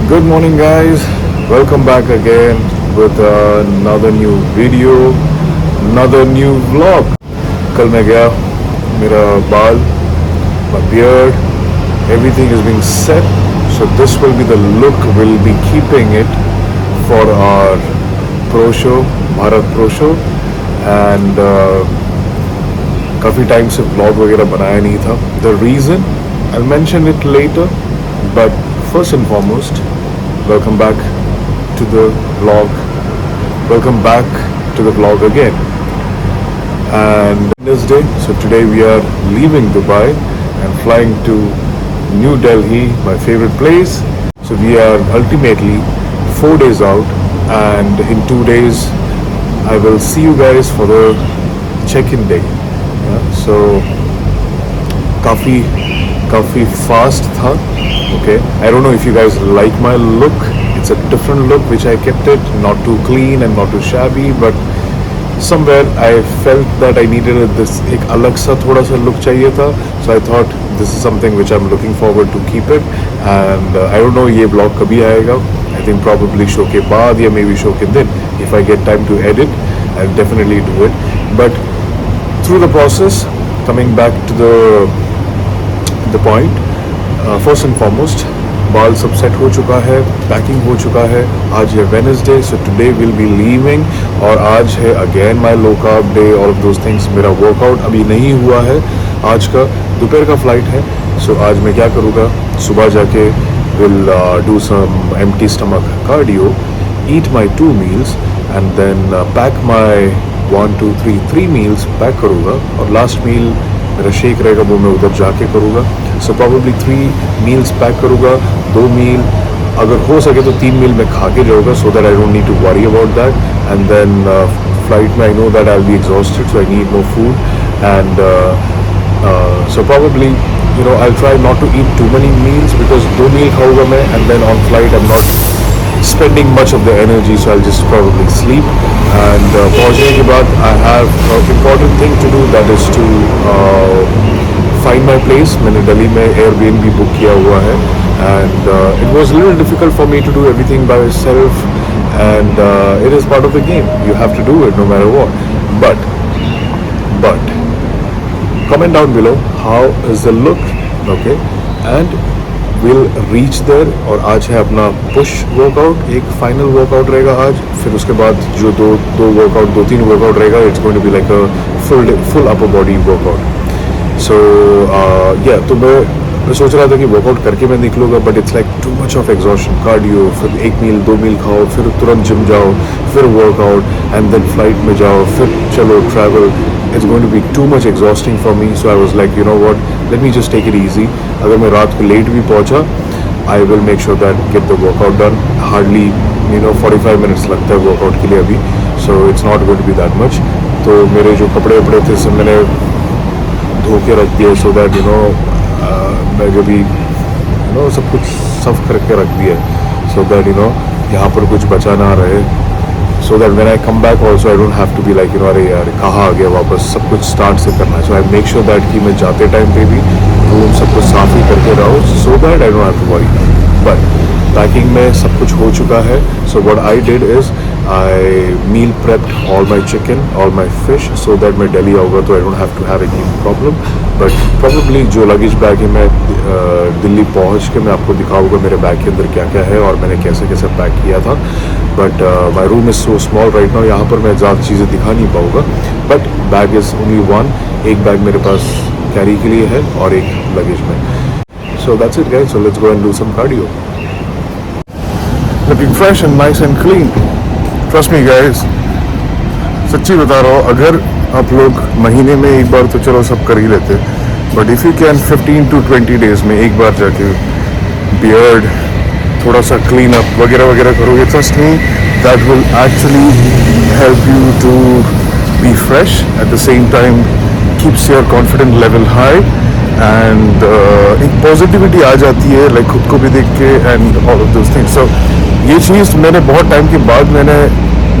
Good morning, guys. Welcome back again with another new video, another new vlog. कल मैं गया, मेरा बाल, my beard, everything is being set. So this will be the look we'll be keeping it for our pro show, Bharat Pro Show, and काफ़ी time से vlog वगैरह बनाया नहीं था. The reason I'll mention it later, but first and foremost, welcome back to the vlog. Welcome back to the vlog again. And Wednesday, so today we are leaving Dubai and flying to New Delhi, my favorite place. So we are ultimately 4 days out, and in 2 days I will see you guys for the check-in day. So काफ़ी fast था. Okay, I don't know if you guys like my look. It's a different look which I kept it, not too clean and not too shabby, but somewhere I felt that I needed this एक अलग सा थोड़ा सा look चाहिए था. So I thought this is something which I'm looking forward to keep it. And I don't know ये vlog कभी आएगा. I think probably show के बाद या maybe show के दिन. If I get time to edit, I'll definitely do it. But through the process, coming back to the point, first and foremost, बाल सब सेट हो चुका है, पैकिंग हो चुका है. आज है Wednesday, so today will be leaving. और आज है again my low carb day, all of those things. मेरा वर्कआउट अभी नहीं हुआ है. आज का दोपहर का फ्लाइट है. सो आज मैं क्या करूँगा, सुबह जाके will do some empty stomach cardio, eat my 2 meals and then pack my 1 2 3 meals pack करूँगा. और लास्ट मील मेरा शेक रहेगा, वो मैं उधर जाके करूँगा. सो प्रॉब्ली 3 meals पैक करूँगा. 2 meal अगर हो सके तो 3 meal मैं खा के जाऊँगा, so that I don't need to worry about that. And then flight में I know that I will be exhausted, so I need more food. And so probably you know I try not to eat too many meals, because 2 meal खाऊँगा मैं and then on flight I am not spending much of the energy, so I'll just probably sleep. And पहुँचने के बाद I have an important thing to do, that is to find my place. मैंने दिल्ली में Airbnb book किया हुआ है, and it was a little difficult for me to do everything by myself, and it is part of the game. You have to do it no matter what. But comment down below how is the look, okay? And we'll reach there. और आज है अपना push workout, एक final workout रहेगा आज. फिर उसके बाद जो दो वर्कआउट 2-3 वर्कआउट रहेगा, it's going to be like a full upper body workout. So या तो मैं सोच रहा था कि वर्कआउट करके मैं निकलूँगा, but it's like too much of exhaustion. Cardio, फिर 1 meal 2 meal खाओ, फिर तुरंत जिम जाओ, फिर वर्कआउट, एंड देन फ्लाइट में जाओ, फिर चलो travel. It's going to be too much exhausting for me, so I was like, you know what, let me just take it easy. अगर मैं रात को लेट भी पहुंचा, I will make sure that get the workout done. Hardly 45 minutes लगता है workout के लिए अभी, so it's not going to be that much. तो मेरे जो कपड़े थे सब मैंने धो के रख दिए, so that मैं जो भी सब कुछ साफ करके रख दिया, so that यहाँ पर कुछ बचा ना रहे. So that when I come back also I don't have to be like अरे यार कहाँ आ गया वापस, सब कुछ स्टार्ट से करना है. So I make sure that कि मैं जाते टाइम पे भी रूम सब कुछ साफ ही करके रहो, so that I don't have to worry. But packing में सब कुछ हो चुका है. So what I did is I meal prepped all my chicken, all my fish, so that मैं दिल्ली आऊँगा तो I don't have to have any problem. But probably जो लगेज बैग है, मैं दिल्ली पहुँच के मैं आपको दिखाऊँगा मेरे बैग के अंदर क्या क्या है और मैंने कैसे कैसे पैक किया था. But my room is so small right now, यहाँ पर मैं ज़्यादा चीज़ें दिखा नहीं पाऊँगा. बट बैग इज़ ओनली 1, एक बैग मेरे पास कैरी के लिए है और एक लगेज में. So that's it guys, so let's go and do some cardio. Looking fresh and nice and clean, trust me guys. सच्ची बता रहा हूँ, अगर आप लोग महीने में एक बार तो चलो सब कर ही लेते, but if you can 15 to 20 days में एक बार जाके बियर्ड थोड़ा सा क्लीन अप वगैरह वगैरह करोगे, trust me that will actually help you to be fresh. At the same time keeps your confident level high, and एक पॉजिटिविटी आ जाती है, लाइक खुद को भी देख के and all of those things. So ये चीज़ मैंने बहुत टाइम के बाद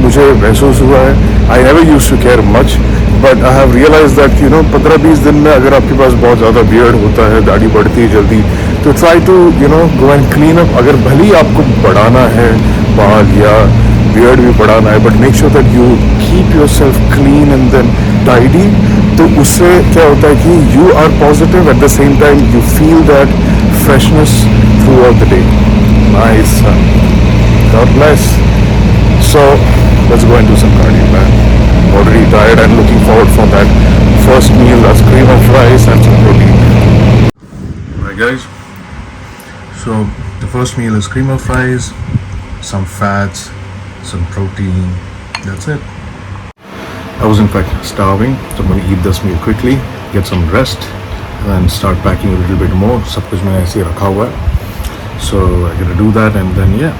मुझे महसूस हुआ है. I never used to care much, but I have realise that 15-20 दिन में अगर आपके पास बहुत ज़्यादा बियर्ड होता है, दाढ़ी बढ़ती है जल्दी, तो try to go and clean up. अगर भले ही आपको बढ़ाना है बाल या बियर्ड भी बढ़ाना है, but make sure that you keep your self clean and then tidy. तो उससे क्या होता है कि you are positive, at the same time you feel that freshness throughout the day. Nice, god bless. So let's go and do some cardio, man. I'm already tired and looking forward for that first meal. That's cream of rice and some protein. Alright guys, so the first meal is cream of rice, some fats, some protein. That's it. I was in fact starving, so I'm going to eat this meal quickly, get some rest, and then start packing a little bit more. सब कुछ मैंने ऐसे ही रखा हुआ है. So I'm going to do that and then yeah.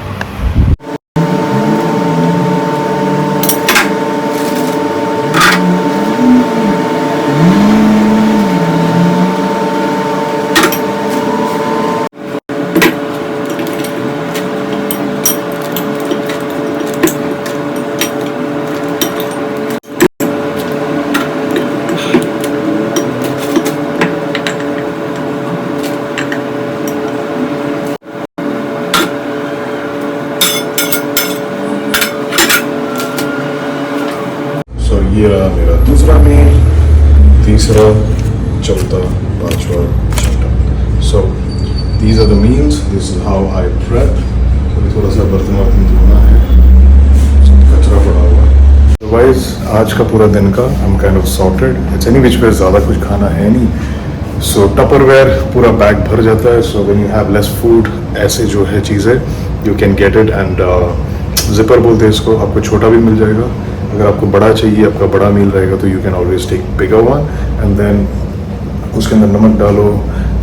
ये रहा मेरा दूसरा मील, तीसरा, चौथा, पांचवा, छठा. So these are the meals. This is how I prep. थोड़ा सा बर्तन वर्तन धोना है, कचरा पड़ा हुआ है. अदरवाइज आज का पूरा दिन का I am kind of sorted. It's any which way ज़्यादा कुछ खाना है नहीं. सो टपरवेयर पूरा बैग भर जाता है. So when you have less food, ऐसे जो है चीज़ें you can get it. And zipper बोलते हैं इसको. आपको छोटा भी मिल जाएगा. अगर आपको बड़ा चाहिए, आपका बड़ा मील रहेगा, तो you can always take bigger one. And then उसके अंदर नमक डालो,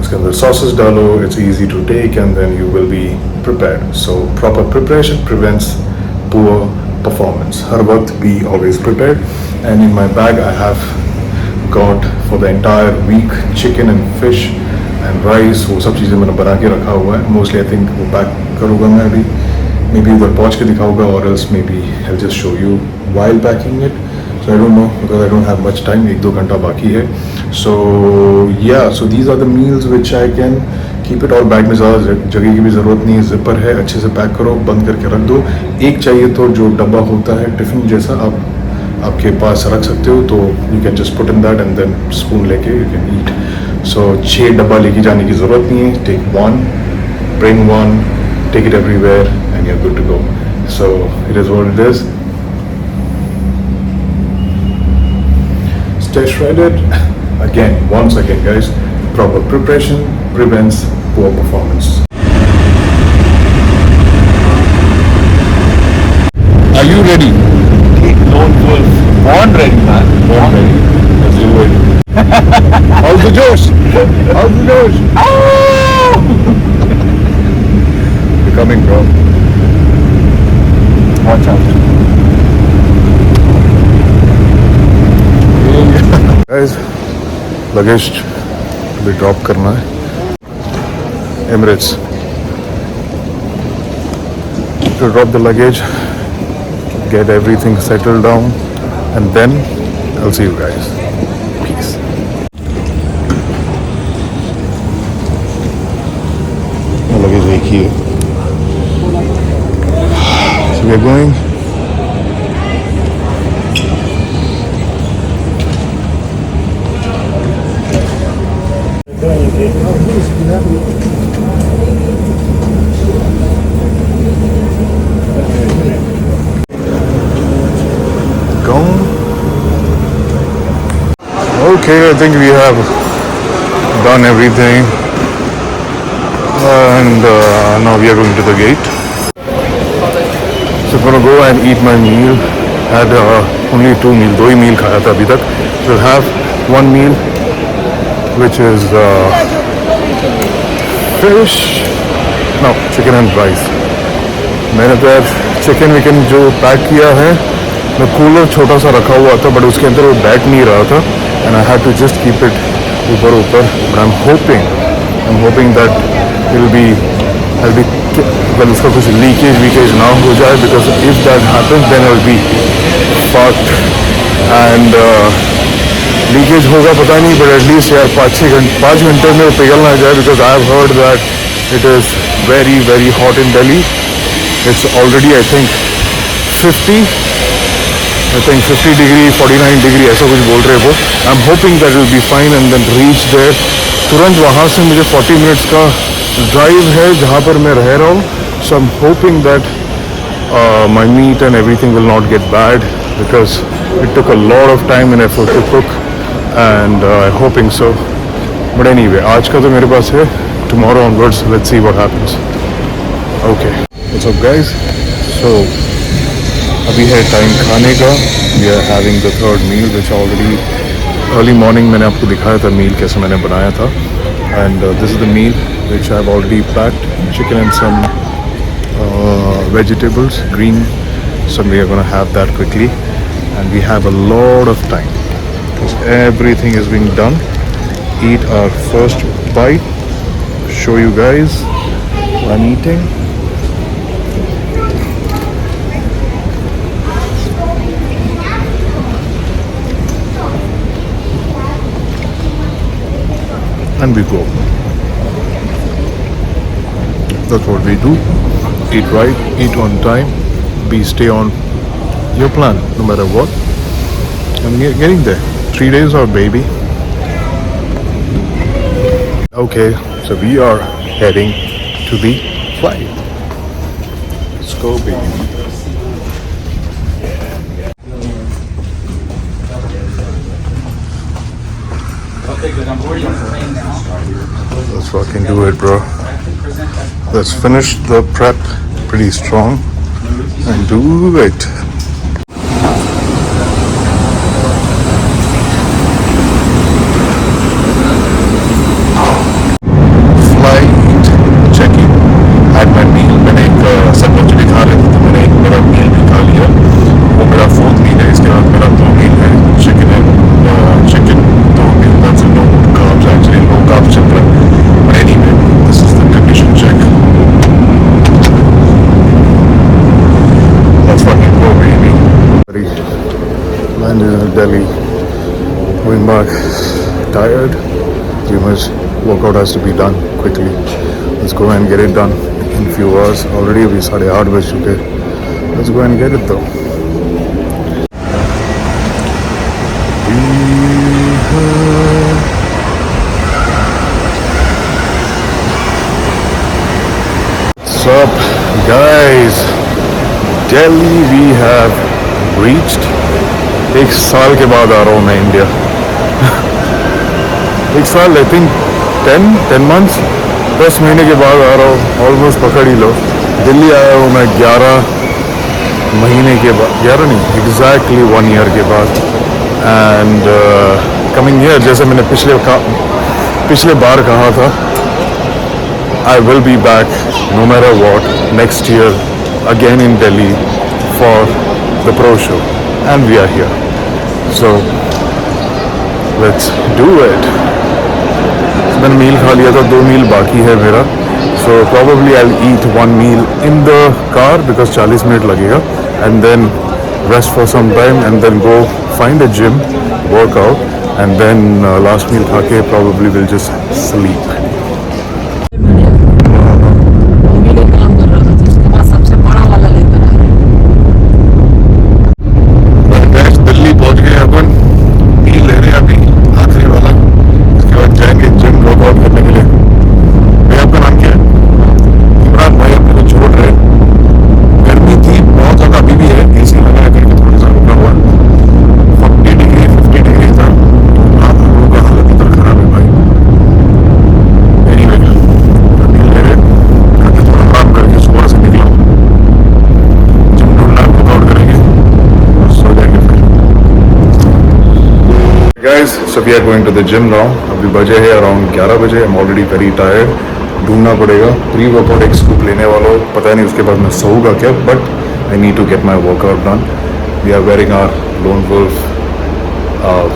उसके अंदर सॉसेस डालो. It's easy to take and then you will be prepared. So proper preparation prevents poor performance. हर वक्त be always prepared. And in my bag I have got for the entire week chicken and fish and rice. वो सब चीज़ें मैंने बना के रखा हुआ है. मोस्टली आई थिंक वो पैक करूँगा मैं अभी. मे बी उधर पहुँच के दिखाऊंगा, or else maybe I just show you while packing it. So I don't know because I don't have much time. 1-2 घंटा बाकी है. So yeah, so these are the meals which I can keep it. और bag में ज़्यादा जगह की भी ज़रूरत नहीं है. जिपर है, अच्छे से पैक करो, बंद करके रख दो. एक चाहिए तो जो डब्बा होता है टिफ़िन जैसा, आप आपके पास रख सकते हो. तो you can just put in that and then spoon लेके यू कैन ईट. सो 6 डब्बा लेके जाने की ज़रूरत नहीं है. Take 1, bring 1, take it everywhere and you're good to go. So it is what it is. Stay shredded. Again, once again guys, proper preparation prevents poor performance. Are you ready? Lone wolf. Born ready, man. Born ready. Let's do it. How's the Josh? How's the Josh? Oh! You're coming, bro. Watch out. Guys, luggage भी drop करना है. Emirates. To drop the luggage, get everything settled down, and then I'll see you guys. Peace. Luggage एक ही है. So we're going. Okay, I think we have done everything, and now we are going to the gate. So I'm gonna go and eat my meal. Had only 2 meals, 2 he meal खाया था अभी तक. So we'll have 1 meal, which is fish, no, chicken and rice. मैंने तो यार chicken विकन जो pack किया है, मैं कूलर छोटा सा रखा हुआ था, बट उसके अंदर वो बैठ नहीं रहा था. And I had to just keep it ऊपर. But I'm hoping that I'll be well, उसका कुछ लीकेज ना हो जाए, because if that happens then I'll be fucked. And leakage होगा पता नहीं, बट एटलीस्ट यार 5 घंटे में पिघल ना जाए, because I have heard that it is very very hot in Delhi. It's already I think 50 degree 49 degree ऐसा कुछ बोल रहे वो. I am hoping that will be fine and then reach there. तुरंत वहाँ से मुझे 40 मिनट्स का ड्राइव है जहाँ पर मैं रह रहा हूँ. So I am hoping that my meat and everything will not get bad, because it took a lot of time and effort to cook, and I'm hoping so. But anyway, आज का तो मेरे पास है. Tomorrow onwards, let's see what happens. Okay. What's up guys? So अभी है time खाने का. We are having the third meal, which already early morning मैंने आपको दिखाया था meal कैसे मैंने बनाया था. And this is the meal which I've already packed. Chicken and some vegetables, green, so we are going to have that quickly, and we have a lot of time because everything is being done. Eat our first bite, show you guys what I'm eating. And we go. That's what we do. Eat right, eat on time, stay on your plan no matter what. I'm getting there. 3 days out, baby. Okay, so we are heading to the flight. Let's go, baby. Let's fucking do it, bro. Let's finish the prep pretty strong and do it. Flight checking. Had my meal. मैंने एक sandwich भी खा लिया था. मैंने एक मेरा meal भी खा लिया. वो मेरा 4th meal है. इसके बाद मेरा 2 meal है. Chicken 2 meal. That's a no carbs actually. No carbs चल रहा है. But anyway, this is the condition check. Let's fucking go, baby. Landed in Delhi. Going back. Tired. Too much workout has to be done quickly. Let's go and get it done in few hours. Already we 8:30 बज चुके. Let's go and get it though. What's up, guys? Delhi we have reached. एक साल के बाद आ रहा हूँ मैं India. एक साल, आई थिंक 10 months, 10 महीने के बाद आ रहा हूँ. ऑलमोस्ट पकड़ ही लो. दिल्ली आया हूँ मैं 11 महीने के बाद. 11 नहीं, एग्जैक्टली 1 year के बाद. एंड कमिंग हियर, जैसे मैंने पिछले बार कहा था, I will be back no matter what next year again in Delhi for the Pro Show, and we are here. So let's do it. मैंने मील खा लिया था, 2 मील बाकी है मेरा. So probably I'll eat 1 meal in the car because 40 minute लगेगा, and then rest for some time and then go find a gym, work out, and then last meal खा के probably will just sleep. Guys, so we are going to the gym now. अभी बजे है around 11 बजे. I'm already very tired. ढूंढना पड़ेगा. Pre-workout एक scoop लेने वाला हूँ. पता नहीं उसके बाद मैं सोऊंगा क्या, but I need to get my workout done. We are wearing our Lone Wolf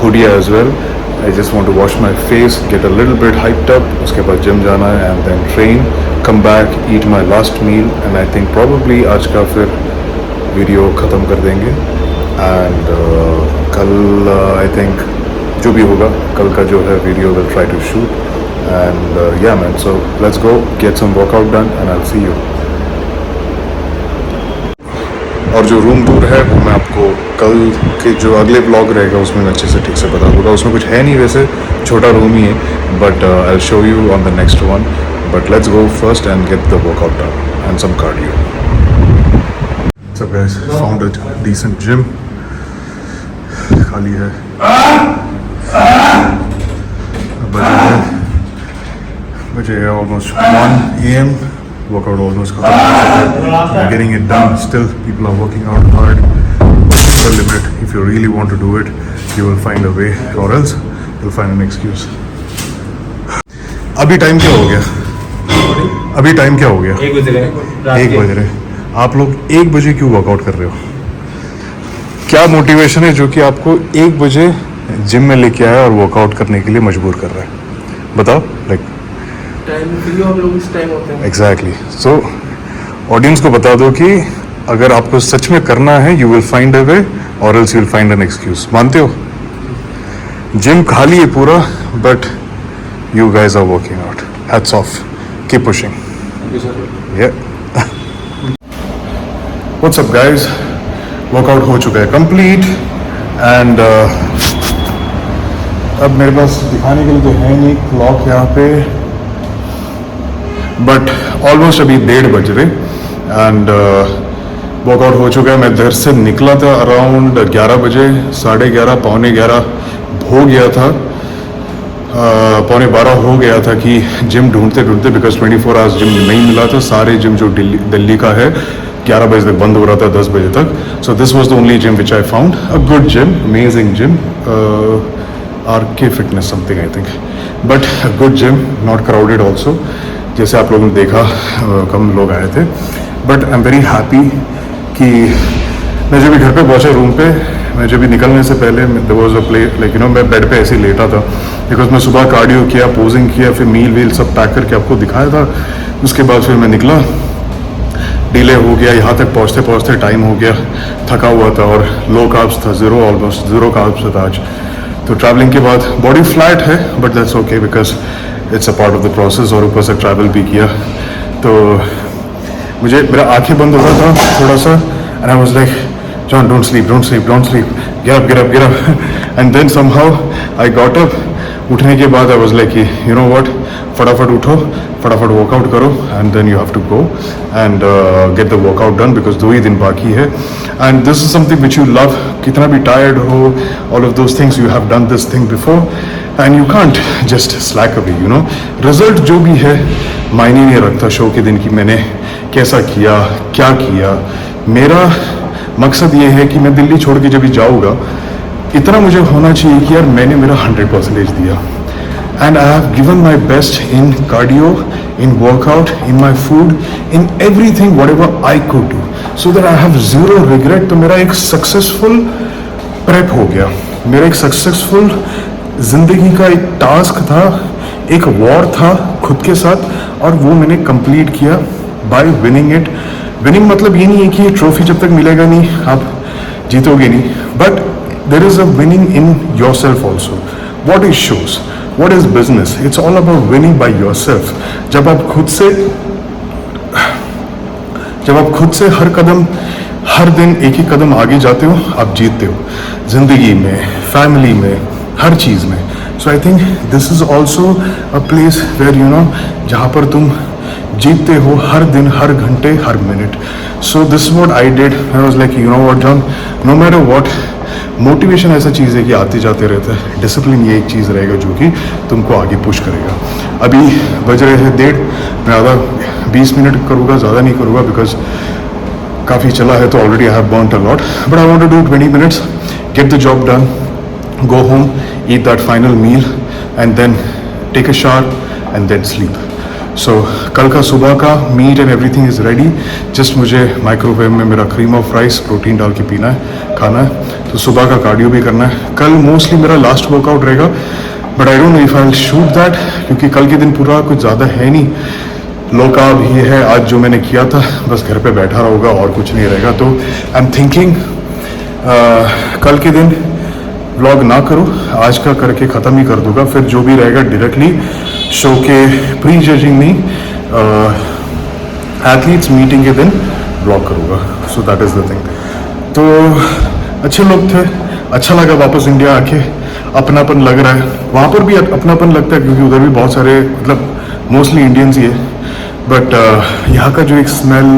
hoodie as well. I just want to wash my face, get a little bit hyped up. उसके बाद gym जाना है and then train, come back, eat my last meal, and I think probably आज का फिर video ख़त्म कर देंगे. And कल I think जो भी होगा कल का जो है video will try to shoot and yeah man, so let's go get some workout done and I will see you. और जो रूम टूर है वो मैं आपको कल के जो अगले व्लॉग रहेगा उसमें मैं अच्छे से ठीक से बता दूँगा। उसमें कुछ है नहीं वैसे, छोटा रूम ही है, but I will show you on the next one. But let's go first and get the workout done and some cardio. So guys, found a decent gym, खाली है, बजे almost 1 AM, workout almost we're getting it done. Still people are working out hard. Pushing the limit. If you really want to do it, you will find a way, or else you'll find an excuse. अभी time क्या हो गया? अभी time क्या हो गया? 1 बज रहे। 1 बज रहे। आप लोग 1 बजे क्यों वर्कआउट कर रहे हो? क्या मोटिवेशन है जो कि आपको 1 बजे जिम में लेके आया और वर्कआउट करने के लिए मजबूर कर रहा है? बताओ। लाइक हम लोग इस टाइम होते हैं। एग्जैक्टली। सो ऑडियंस को बता दो कि अगर आपको सच में करना है, you will find a way or else you will find an excuse. मानते हो? जिम खाली है पूरा, but you guys are working out. Hats off, keep pushing. What's up guys, workout हो चुका है कंप्लीट एंड अब मेरे पास दिखाने के लिए तो है नहीं क्लॉक यहाँ पे, बट ऑलमोस्ट अभी 1:30 बज रहे एंड वर्कआउट हो चुका है। मैं घर से निकला था अराउंड 11 बजे, 11:30 पौने 11 हो गया था, पौने 12 हो गया था कि जिम ढूंढते ढूंढते, बिकॉज 24 आवर्स जिम नहीं मिला था। सारे जिम जो दिल्ली का है 11 बजे तक बंद हो रहा था, 10 बजे तक। So this was the only gym which I found, a good gym, amazing gym, RK fitness something I think, but a good gym, not crowded also. जैसे आप लोगों ने देखा कम लोग आए थे, but I am very happy कि मैं जब भी घर पे पहुंचा रूम पे, मैं जब भी निकलने से पहले there was a play, like you know, मैं बेड पे ऐसे ही लेटा था बिकॉज मैं सुबह कार्डियो किया, पोजिंग किया, फिर मील वील सब पैक करके आपको दिखाया था। उसके बाद फिर मैं निकला, डिले हो गया, यहाँ तक पहुँचते पहुँचते टाइम हो गया, थका हुआ था और लो कार्ब्स था, ऑलमोस्ट ज़ीरो कार्ब्स था आज। तो ट्रैवलिंग के बाद बॉडी फ्लैट है, but that's okay because it's a part of the process. और ऊपर से ट्रैवल भी किया, तो मुझे मेरा आंखें बंद हो रहा था थोड़ा सा, and I was like, John don't sleep, get up and then somehow I got up. उठने के बाद I was like, you know what, फटाफट उठो, फटाफट वर्कआउट करो and then you have to go and get the workout done because 2 ही दिन बाकी है। And this is something which you love, कितना भी टायर्ड हो, all of those things, you have done this thing before and you can't just slack away, you know. Result जो भी है मायने नहीं रखता शो के दिन की मैंने कैसा किया, क्या किया। मेरा मकसद ये है कि मैं दिल्ली छोड़ के जब भी जाऊँगा, इतना मुझे होना चाहिए कि यार मैंने मेरा 100% दिया, and I have given my best in cardio, in workout, in my food, in everything what ever I could do, so that I have zero regret. तो मेरा एक सक्सेसफुल प्रेप हो गया, मेरा एक सक्सेसफुल जिंदगी का एक टास्क था, एक वॉर था खुद के साथ, और वो मैंने कंप्लीट किया बाय विनिंग इट। विनिंग मतलब ये नहीं है कि ट्रॉफी जब तक मिलेगा नहीं आप जीतोगे नहीं, but there is a winning in your self also. What is shows, what is business, it's all about winning by your self. जब आप खुद से हर कदम, हर दिन एक ही कदम आगे जाते हो, आप जीतते हो जिंदगी में, फैमिली में, हर चीज़ में। So I think this is also a place where you know, जहाँ पर तुम जीतते हो हर दिन, हर घंटे, हर मिनट। So this is what I did. I was like, you know what John, no matter what, motivation ऐसा चीज़ है कि आते जाते रहता है, डिसिप्लिन ये एक चीज़ रहेगा जो कि तुमको आगे पुश करेगा। अभी बज रहे हैं 1:30, मैं आधा 20 मिनट करूँगा, ज़्यादा नहीं करूँगा बिकॉज काफ़ी चला है, तो already I have burned a lot, but I want to do 20 minutes, get the job done, go home, eat that final meal, and then take a shower and then sleep. So कल का सुबह का meat and everything is ready, just मुझे microwave में मेरा cream of rice protein डाल के पीना है, खाना है। तो सुबह का कार्डियो भी करना है। कल मोस्टली मेरा लास्ट वर्कआउट रहेगा, but I don't know if I will shoot that, क्योंकि कल के दिन पूरा कुछ ज़्यादा है नहीं, लो कार्ब ही है। आज जो मैंने किया था बस घर पे बैठा रहूँगा और कुछ नहीं रहेगा। तो आई एम थिंकिंग कल के दिन व्लॉग ना करूँ, आज का करके ख़त्म ही कर दूंगा, फिर जो भी रहेगा डायरेक्टली शो के प्री जजिंग में एथलीट्स मीटिंग के दिन व्लॉग करूँगा. So that is the thing. तो अच्छे लोग थे, अच्छा लगा वापस इंडिया आके, अपनापन लग रहा है. वहाँ पर भी अपनापन लगता है क्योंकि उधर भी बहुत सारे मतलब मोस्टली इंडियंस ही है, बट यहाँ का जो एक स्मेल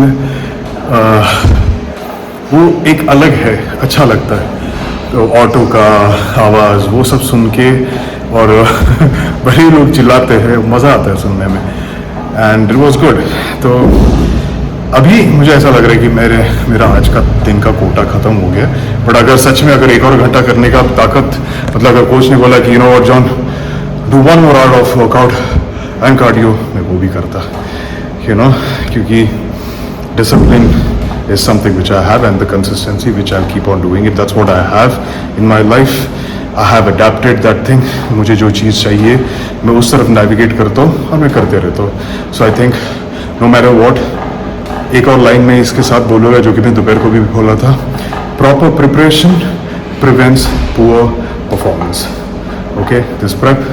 वो एक अलग है, अच्छा लगता है. तो ऑटो का आवाज़ वो सब सुन के और बड़े लोग चिल्लाते हैं, मज़ा आता है सुनने में, एंड इट वॉज गुड. तो अभी मुझे ऐसा लग रहा है कि मेरा आज का दिन का कोटा ख़त्म हो गया. बट अगर सच में अगर एक और घंटा करने का ताकत, मतलब अगर कोच ने बोला कि you know what John, do 1 more hour of workout and cardio, मैं वो भी करता, यू नो, क्योंकि discipline is something which I have, and the consistency which I'll keep on doing it. That's what I have in my life. I have adapted that thing. मुझे जो चीज़ चाहिए मैं उस तरफ navigate करता हूँ और मैं करते रहता हूँ. So I think no matter what, एक और लाइन में इसके साथ बोलूँगा जो कि मैं दोपहर को भी बोला था, proper preparation prevents poor performance. Okay, this prep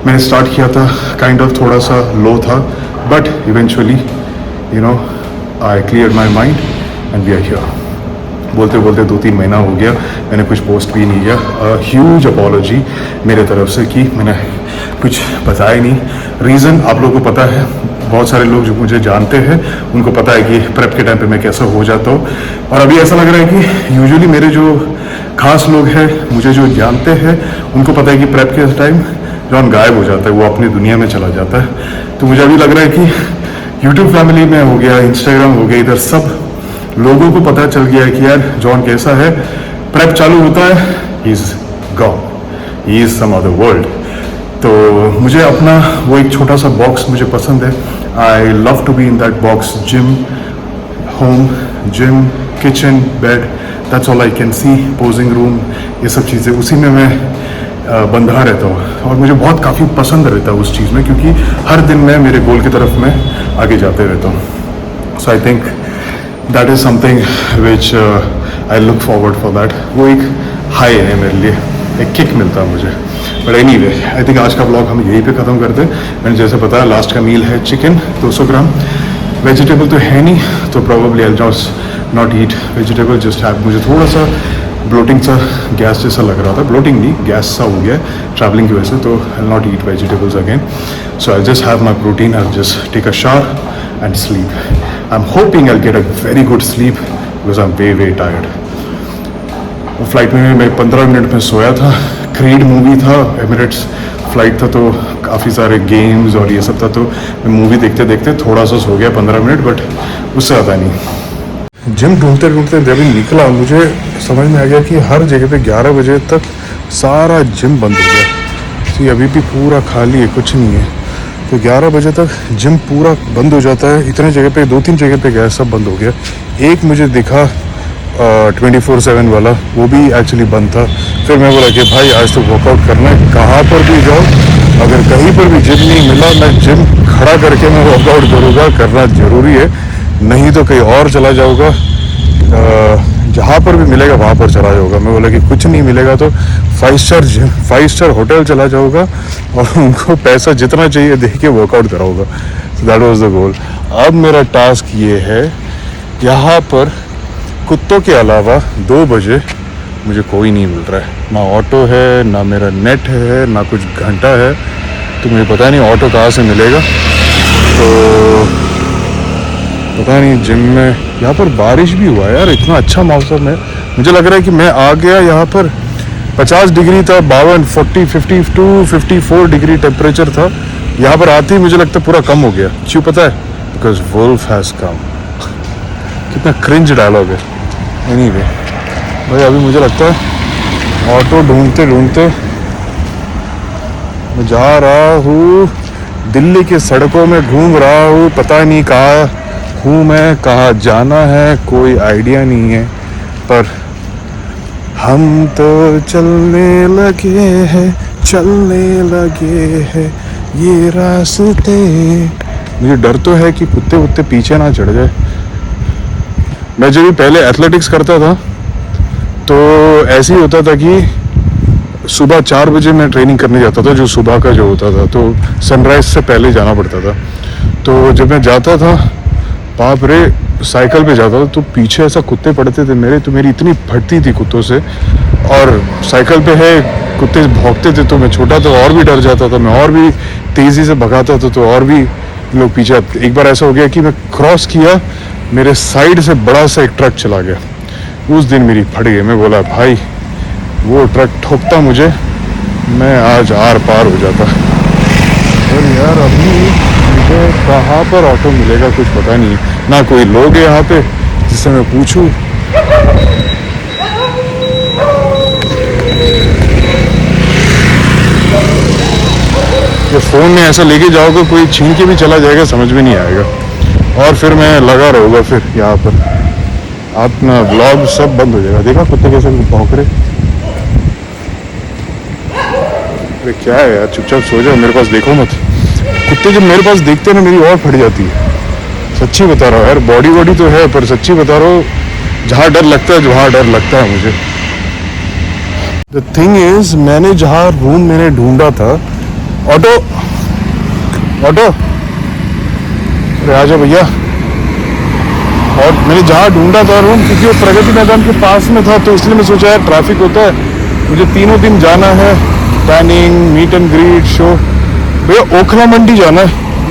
मैंने स्टार्ट किया था काइंड ऑफ थोड़ा सा लो था, but eventually you know I clear my mind and we are here. बोलते बोलते 2-3 महीना हो गया, मैंने कुछ पोस्ट भी नहीं किया. ह्यूज अपॉलॉजी मेरे तरफ से कि मैंने कुछ बताया नहीं. रीज़न आप लोगों को पता है, बहुत सारे लोग जो मुझे जानते हैं उनको पता है कि प्रेप के टाइम पे मैं कैसा हो जाता हूँ. और अभी ऐसा लग रहा है कि यूजुअली मेरे जो खास लोग हैं, मुझे जो जानते हैं, उनको पता है कि प्रेप के टाइम जॉन गायब हो जाता है, वो अपनी दुनिया में चला जाता है. तो मुझे अभी लग रहा है कि यूट्यूब फैमिली में हो गया, इंस्टाग्राम हो गया, इधर सब लोगों को पता चल गया है कि यार जॉन कैसा है. प्रेप चालू होता है, he is gone, he is some other world. तो मुझे अपना वो एक छोटा सा बॉक्स मुझे पसंद है. I love to be in that box. Gym, home, gym, kitchen, bed, that's all I can see. Posing room, ये सब चीज़ें उसी में मैं बंधा रहता हूँ, और मुझे बहुत काफ़ी पसंद रहता है उस चीज़ में, क्योंकि हर दिन मैं मेरे गोल की तरफ मैं आगे जाते रहता हूँ. So I think that is something which I look forward for that. वो एक हाई है मेरे लिए, एक किक मिलता है मुझे. बट एनीवे, आई थिंक आज का ब्लॉग हम यहीं पे ख़त्म करते हैं. मैंने जैसे बताया लास्ट का मील है चिकन 200 ग्राम. वेजिटेबल तो है नहीं, तो probably I just not eat vegetable, just have. मुझे थोड़ा सा ब्लोटिंग सा, गैस जैसा लग रहा था. ब्लोटिंग नहीं, गैस सा हो गया ट्रैवलिंग की वजह से. तो I not eat vegetables again. So I just have my protein, I just take a shower and sleep. I am hoping I get a very good sleep because I am way tired. Flight में मैं 15 minute में सोया था. Creed movie था, Emirates flight था, तो काफ़ी सारे गेम्स और ये सब था, तो मैं मूवी देखते देखते थोड़ा सा सो गया 15 मिनट, बट उससे ज़्यादा नहीं. जिम ढूंढते ढूंढते जब निकला, मुझे समझ में आ गया कि हर जगह पे 11 बजे तक सारा जिम बंद हो गया. तो अभी भी पूरा खाली है, कुछ नहीं है. तो 11 बजे तक जिम पूरा बंद हो जाता है. इतने जगह पे, 2-3 जगह पे गया, सब बंद हो गया. एक मुझे दिखा 24/7 वाला, वो भी एक्चुअली बंद था. फिर मैं बोला कि भाई आज तो वर्कआउट करना है, कहाँ पर भी जाओ, अगर कहीं पर भी जिम नहीं मिला, मैं जिम खड़ा करके मैं वर्कआउट करूँगा, करना ज़रूरी है. नहीं तो कहीं और चला जाऊँगा, जहाँ पर भी मिलेगा वहाँ पर चला जाऊँगा. मैं बोला कि कुछ नहीं मिलेगा तो 5 स्टार होटल चला जाऊँगा और उनको पैसा जितना चाहिए दे के वर्कआउट कराऊँगा. So that was the goal. अब मेरा टास्क ये है, यहाँ पर कुत्तों के अलावा 2 बजे मुझे कोई नहीं मिल रहा है. ना ऑटो है, ना मेरा नेट है, ना कुछ घंटा है. तो मुझे पता नहीं ऑटो कहाँ से मिलेगा. तो पता नहीं. जिम में यहाँ पर बारिश भी हुआ यार, इतना अच्छा मौसम है. मुझे लग रहा है कि मैं आ गया यहाँ पर. 50 डिग्री था, 52, 40, 52, 54 डिग्री टेम्परेचर था. यहाँ पर आते ही मुझे लगता है पूरा कम हो गया. क्यों पता है? Because wolf has come. कितना क्रिंज डायलॉग है. एनीवे भाई, अभी मुझे लगता है ऑटो ढूंढते ढूंढते मैं जा रहा हूँ, दिल्ली की सड़कों में घूम रहा हूँ. पता नहीं कहाँ हूँ मैं, कहाँ जाना है कोई आइडिया नहीं है, पर हम तो चलने लगे हैं ये रास्ते. मुझे डर तो है कि कुत्ते वुत्ते पीछे ना चढ़ जाए. मैं जब भी पहले एथलेटिक्स करता था तो ऐसे ही होता था कि सुबह 4 बजे मैं ट्रेनिंग करने जाता था, जो सुबह का जो होता था, तो सनराइज से पहले जाना पड़ता था। तो जब मैं जाता था, बाप रे, साइकिल पे जाता था तो पीछे ऐसा कुत्ते पड़ते थे मेरे, तो मेरी इतनी फटती थी कुत्तों से। और साइकिल पे है, कुत्ते भौंकते थे, तो मैं छोटा तो और भी डर जाता था, मैं और भी तेज़ी से भगाता था, तो और भी लोग पीछे आते। एक बार ऐसा हो गया कि मैं क्रॉस किया, मेरे साइड से बड़ा सा एक ट्रक चला गया। उस दिन मेरी फट गई। मैं बोला भाई, वो ट्रक ठोकता मुझे, मैं आज आर पार हो जाता। और यार अभी मुझे कहाँ पर ऑटो मिलेगा कुछ पता नहीं है, ना कोई लोग है यहाँ पे जिससे मैं पूछूं। ये फ़ोन में ऐसा लेके जाओगे, कोई छीन के भी चला जाएगा, समझ में नहीं आएगा। और फिर मैं लगा रहूँगा फिर यहाँ पर, अपना व्लॉग सब बंद हो जाएगा। देखा कुत्ते कैसे भौंक रहे। अरे क्या है यार, चुपचाप सो जाओ, मेरे पास देखो मत। कुत्ते जब मेरे पास देखते हैं ना, मेरी और फट जाती है। सच्ची बता रहा हूँ यार, बॉडी तो है, पर सच्ची बता रहा हूँ, जहाँ डर लगता है, वहाँ डर लगता है मुझे। द थिंग इज, मैंने जहाँ रूम मैंने ढूंढा था, ऑटो ऑटो, अरे आ जाओ भैया। और मैंने जहाँ ढूंढा था रूम, क्योंकि वो प्रगति मैदान के पास में था, तो इसलिए मैं सोचा यार ट्रैफिक होता है, मुझे 3 दिन जाना है, tanning, meet and greet, show. भैया ओखला मंडी जाना है,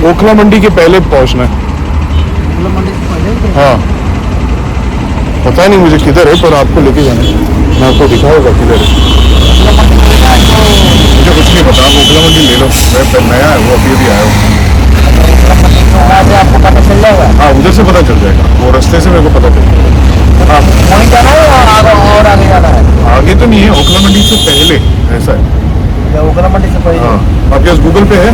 ओखला मंडी के पहले पहुंचना है। हाँ, पता नहीं मुझे किधर है, पर आपको लेके जाना है, मैं आपको दिखाऊंगा किधर है। मुझे कुछ नहीं पता, आप ओखला मंडी ले लो, मैं नया है, वो अभी आया हूँ। आपको पता चल जाएगा। हाँ, उधर से पता चल जाएगा, वो रास्ते से मेरे को पता चल जाएगा। हाँ, वहीं जाना है और आगे जाना है? आगे तो नहीं है, ओखला मंडी से पहले ऐसा है। ओखला मंडी से पहले? हाँ, आपके पास गूगल पे है?